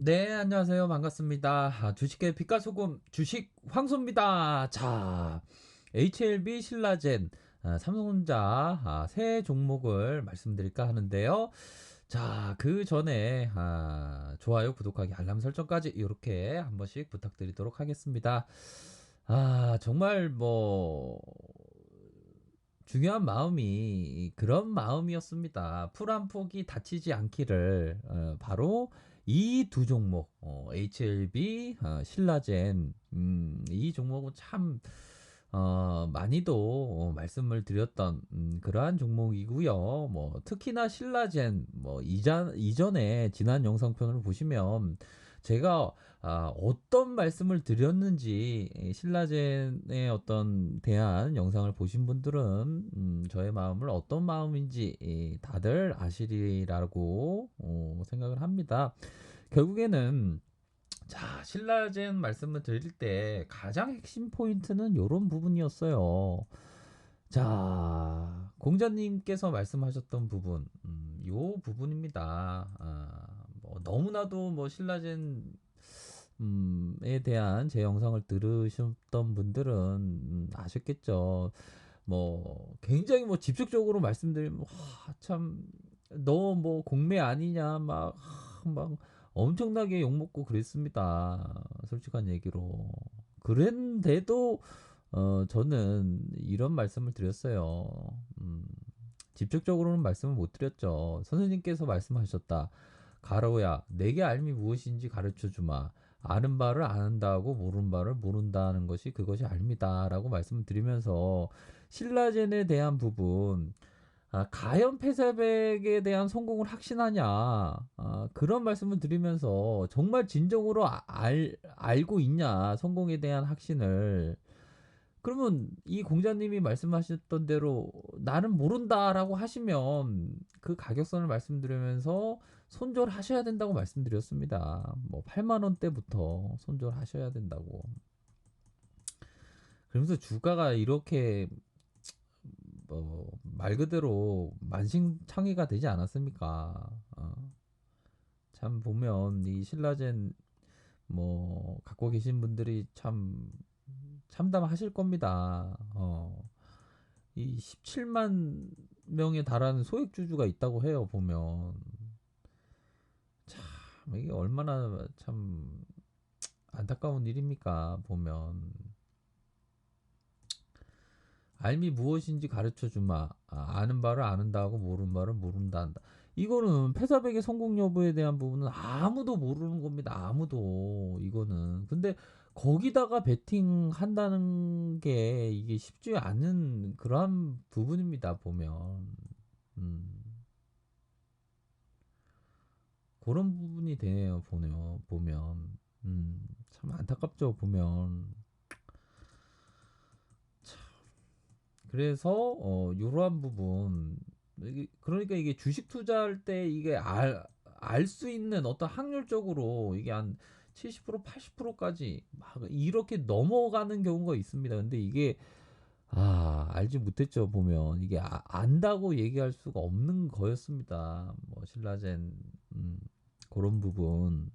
네, 안녕하세요. 반갑습니다. 주식계 빛깔소금 주식 황소입니다. 자, HLB 신라젠, 삼성전자 새 종목을 말씀드릴까 하는데요. 자, 그 전에 좋아요, 구독하기, 알람 설정까지 이렇게 한 번씩 부탁드리도록 하겠습니다. 정말 뭐 중요한 마음이 그런 마음이었습니다. 풀 한 폭이 다치지 않기를 바로 이 두 종목 HLB 신라젠 이 종목은 참 많이도 말씀을 드렸던 그러한 종목이고요. 뭐 특히나 신라젠 뭐 이전에 지난 영상편을 보시면 제가 어떤 말씀을 드렸는지 신라젠의 어떤 대한 영상을 보신 분들은 저의 마음을 어떤 마음인지 다들 아시리라고 생각을 합니다. 결국에는 자, 신라젠 말씀을 드릴 때 가장 핵심 포인트는 이런 부분이었어요. 자, 공자님께서 말씀하셨던 부분, 요 부분입니다. 뭐 너무나도 뭐 신라젠 에 대한 제 영상을 들으셨던 분들은 아셨겠죠. 뭐 굉장히 뭐 집중적으로 말씀드리면 참너 뭐 공매 아니냐 막 엄청나게 욕먹고 그랬습니다. 솔직한 얘기로. 그랬는데도 저는 이런 말씀을 드렸어요. 음, 직접적으로는 말씀을 못 드렸죠. 선생님께서 말씀하셨다. 가로야, 내게 알미 무엇인지 가르쳐 주마. 아는 바를 아는다고 모르는 바를 모른다는 것이 그것이 알미다라고 말씀을 드리면서 신라젠에 대한 부분, 가연 폐쇄백에 대한 성공을 확신하냐, 그런 말씀을 드리면서 정말 진정으로 알고 있냐, 성공에 대한 확신을. 그러면 이 공자님이 말씀하셨던 대로 나는 모른다라고 하시면 그 가격선을 말씀드리면서 손절하셔야 된다고 말씀드렸습니다. 뭐 8만 원대부터 손절하셔야 된다고. 그러면서 주가가 이렇게 말 그대로 만신창이가 되지 않았습니까? 참 보면 이 신라젠 뭐 갖고 계신 분들이 참 참담하실 겁니다. 이 17만 명에 달하는 소액주주가 있다고 해요, 보면. 참, 이게 얼마나 참 안타까운 일입니까, 보면. 알미 무엇인지 가르쳐 주마. 아는 바를 아는다고 모르는 바를 모른다 한다. 이거는 폐사백의 성공 여부에 대한 부분은 아무도 모르는 겁니다. 아무도 이거는. 근데 거기다가 베팅 한다는 게 이게 쉽지 않은 그러한 부분입니다. 보면. 음. 그런 부분이 되네요. 보면. 참 안타깝죠. 보면. 그래서 이러한 부분 그러니까 이게 주식 투자할 때 이게 알 수 있는 어떤 확률적으로 이게 한 70% 80%까지 막 이렇게 넘어가는 경우가 있습니다. 근데 이게 알지 못했죠. 보면 이게 안다고 얘기할 수가 없는 거였습니다. 뭐 신라젠 그런 부분.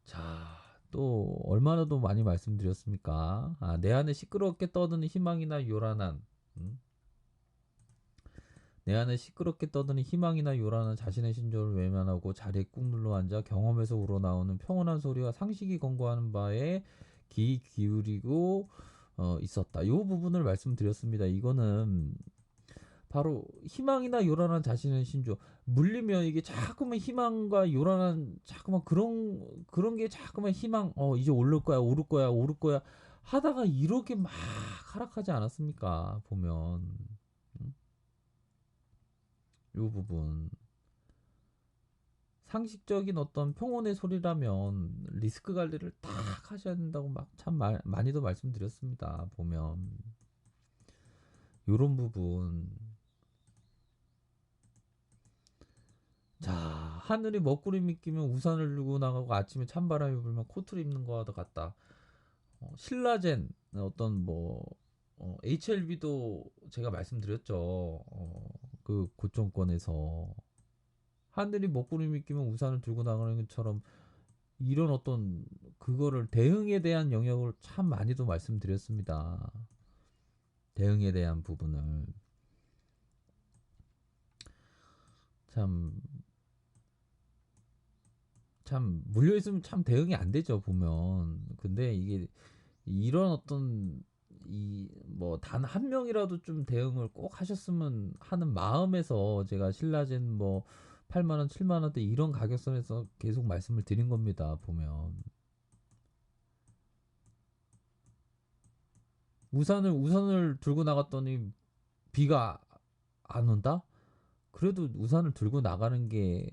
자, 또 얼마나 더 많이 말씀드렸습니까? 내 안에 시끄럽게 떠드는 희망이나 요란한 음? 내 안에 시끄럽게 떠드는 희망이나 요란한 자신의 신조를 외면하고 자리에 꾹 눌러 앉아 경험에서 우러나오는 평온한 소리와 상식이 권고하는 바에 귀 기울이고 있었다. 이 부분을 말씀드렸습니다. 이거는 바로 희망이나 요란한 자신의 신조 물리면 이게 자꾸만 희망과 요란한 자꾸만 그런 게 자꾸만 희망 이제 오를 거야 오를 거야 오를 거야 하다가 이렇게 막 하락하지 않았습니까 보면 요 부분 상식적인 어떤 평온의 소리라면 리스크 관리를 딱 하셔야 된다고 막 참 많이도 말씀드렸습니다 보면 요런 부분 자, 하늘이 먹구름이 끼면 우산을 들고 나가고 아침에 찬바람이 불면 코트를 입는 거와 같다. 신라젠 어떤 뭐 HLB도 제가 말씀드렸죠. 그 고점권에서 하늘이 먹구름이 끼면 우산을 들고 나가는 것처럼 이런 어떤 그거를 대응에 대한 영역을 참 많이도 말씀드렸습니다. 대응에 대한 부분을 참 참 물려 있으면 참 대응이 안 되죠 보면. 근데 이게 이런 어떤 이 뭐 단 한 명이라도 좀 대응을 꼭 하셨으면 하는 마음에서 제가 신라젠 뭐 8만 원, 7만 원대 이런 가격선에서 계속 말씀을 드린 겁니다. 보면 우산을 들고 나갔더니 비가 안 온다? 그래도 우산을 들고 나가는 게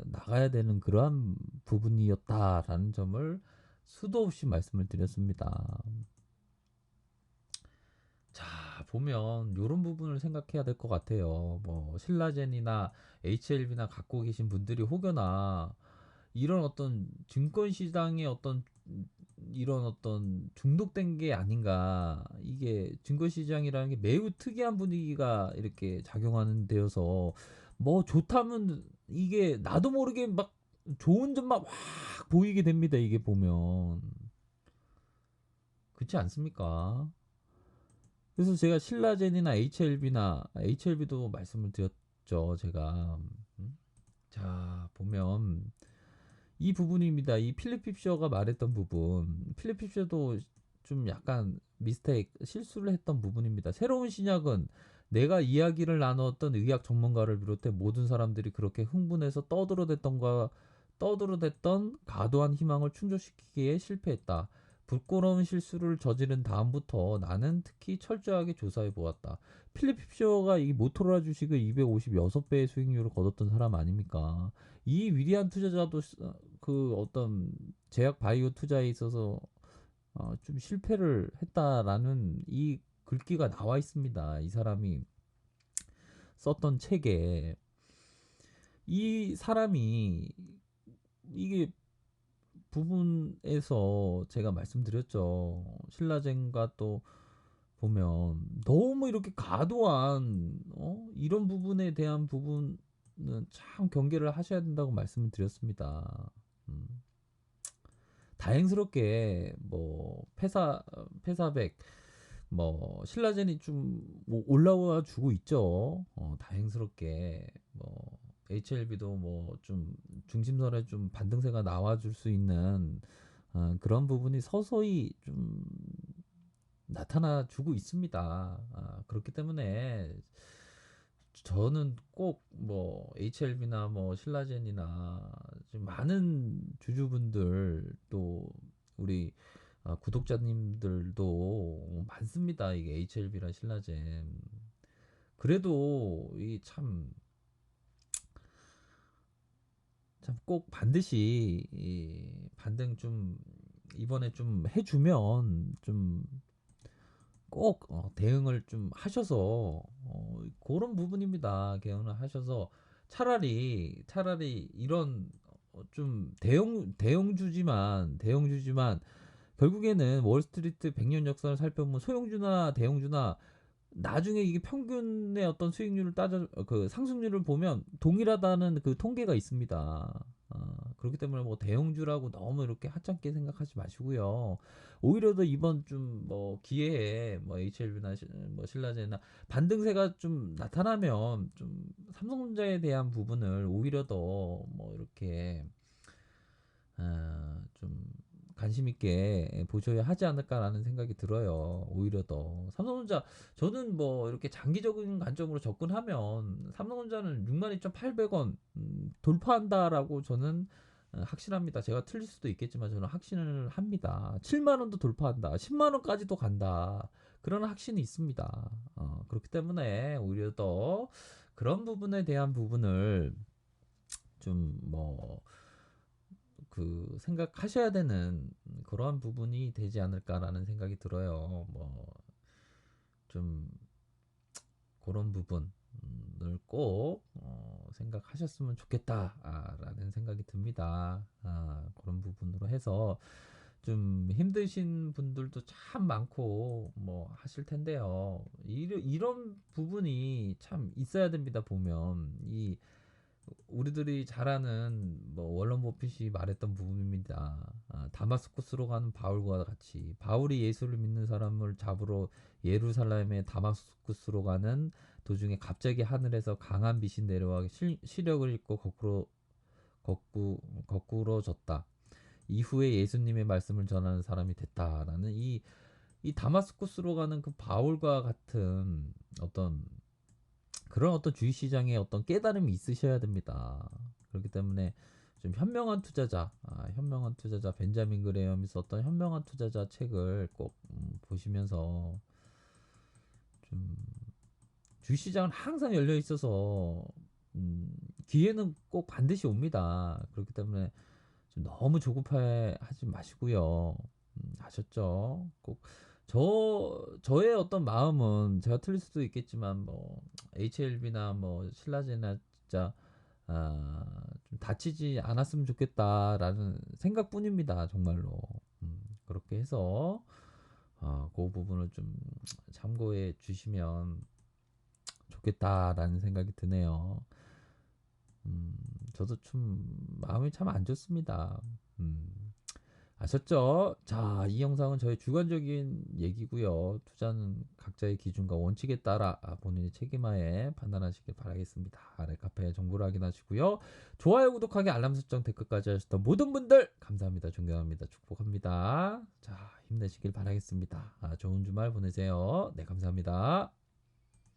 나가야 되는 그러한 부분이었다라는 점을 수도 없이 말씀을 드렸습니다. 자, 보면 이런 부분을 생각해야 될 것 같아요. 뭐 신라젠이나 HLB나 갖고 계신 분들이 혹여나 이런 어떤 증권 시장의 어떤 이런 어떤 중독된 게 아닌가. 이게 증권 시장이라는 게 매우 특이한 분위기가 이렇게 작용하는 데여서 뭐 좋다면 이게 나도 모르게 막 좋은 점만 확 보이게 됩니다. 이게 보면 그렇지 않습니까? 그래서 제가 신라젠이나 HLB도 말씀을 드렸죠. 제가 자 보면 이 부분입니다. 이 필립 핍셔가 말했던 부분. 필립 핍셔도 좀 약간 미스테이크 실수를 했던 부분입니다. 새로운 신약은 내가 이야기를 나누었던 의학 전문가를 비롯해 모든 사람들이 그렇게 흥분해서 떠들어댔던 과도한 희망을 충족시키기에 실패했다. 부끄러운 실수를 저지른 다음부터 나는 특히 철저하게 조사해 보았다. 필립 핍셔가 이 모토로라 주식을 256배의 수익률을 거뒀던 사람 아닙니까? 이 위대한 투자자도 그 어떤 제약 바이오 투자에 있어서 좀 실패를 했다라는 이 글귀가 나와 있습니다. 이 사람이 썼던 책에 이 사람이 이게 부분에서 제가 말씀드렸죠. 신라젠과 또 보면 너무 이렇게 과도한 이런 부분에 대한 부분은 참 경계를 하셔야 된다고 말씀을 드렸습니다. 음. 다행스럽게 뭐 페사백 뭐 신라젠이 좀뭐 올라와 주고 있죠. 다행스럽게 뭐 HLB도 뭐 좀 중심선에 좀 반등세가 나와줄 수 있는 그런 부분이 서서히 좀 나타나 주고 있습니다. 그렇기 때문에 저는 꼭 뭐 HLB나 뭐 신라젠이나 좀 많은 주주분들 또 우리 구독자님들도 많습니다. 이게 HLB랑 신라젠. 그래도 이 참 꼭 반드시 이 반등 좀 이번에 좀 해주면 좀 꼭 대응을 좀 하셔서 그런 부분입니다. 대응을 하셔서 차라리 이런 좀 대형주지만 결국에는 월스트리트 100년 역사를 살펴보면 소형주나 대형주나 나중에 이게 평균의 어떤 수익률을 그 상승률을 보면 동일하다는 그 통계가 있습니다. 그렇기 때문에 뭐 대형주라고 너무 이렇게 하찮게 생각하지 마시고요. 오히려 더 이번 좀 뭐 기회에 뭐 HLB나 뭐 신라젠이나 반등세가 좀 나타나면 좀 삼성전자에 대한 부분을 오히려 더 뭐 이렇게 좀 관심 있게 보셔야 하지 않을까라는 생각이 들어요. 오히려 더 삼성전자 저는 뭐 이렇게 장기적인 관점으로 접근하면 삼성전자는 62,800원 돌파한다라고 저는 확신합니다. 제가 틀릴 수도 있겠지만 저는 확신을 합니다. 7만 원도 돌파한다. 10만 원까지도 간다. 그런 확신이 있습니다. 그렇기 때문에 오히려 더 그런 부분에 대한 부분을 좀뭐 그 생각하셔야 되는 그러한 부분이 되지 않을까라는 생각이 들어요. 뭐 좀 그런 부분을 꼭 생각하셨으면 좋겠다라는 생각이 듭니다. 그런 부분으로 해서 좀 힘드신 분들도 참 많고 뭐 하실 텐데요. 이런 부분이 참 있어야 됩니다. 보면 이 우리들이 잘 아는 뭐 월런 버핏이 말했던 부분입니다. 다마스쿠스로 가는 바울과 같이 바울이 예수를 믿는 사람을 잡으러 예루살렘의 다마스쿠스로 가는 도중에 갑자기 하늘에서 강한 빛이 내려와 시력을 잃고 거꾸러졌다. 이후에 예수님의 말씀을 전하는 사람이 됐다라는 이 다마스쿠스로 가는 그 바울과 같은 어떤 그런 어떤 주식시장에 어떤 깨달음이 있으셔야 됩니다. 그렇기 때문에 좀 현명한 투자자, 현명한 투자자 벤자민 그레엄이 썼던 현명한 투자자 책을 꼭 보시면서 좀 주식시장은 항상 열려 있어서 기회는 꼭 반드시 옵니다. 그렇기 때문에 좀 너무 조급해하지 마시고요. 아셨죠? 꼭 저의 어떤 마음은 제가 틀릴 수도 있겠지만 뭐 HLB나 뭐 신라제나 진짜 좀 다치지 않았으면 좋겠다라는 생각뿐입니다. 정말로. 그렇게 해서 그 부분을 좀 참고해 주시면 좋겠다라는 생각이 드네요. 저도 좀 마음이 참 안 좋습니다. 아셨죠? 자, 이 영상은 저의 주관적인 얘기고요. 투자는 각자의 기준과 원칙에 따라 본인의 책임하에 판단하시길 바라겠습니다. 아래 카페 정보를 확인하시고요. 좋아요, 구독하기, 알람 설정, 댓글까지 하셨던 모든 분들 감사합니다. 존경합니다. 축복합니다. 자, 힘내시길 바라겠습니다. 좋은 주말 보내세요. 네, 감사합니다.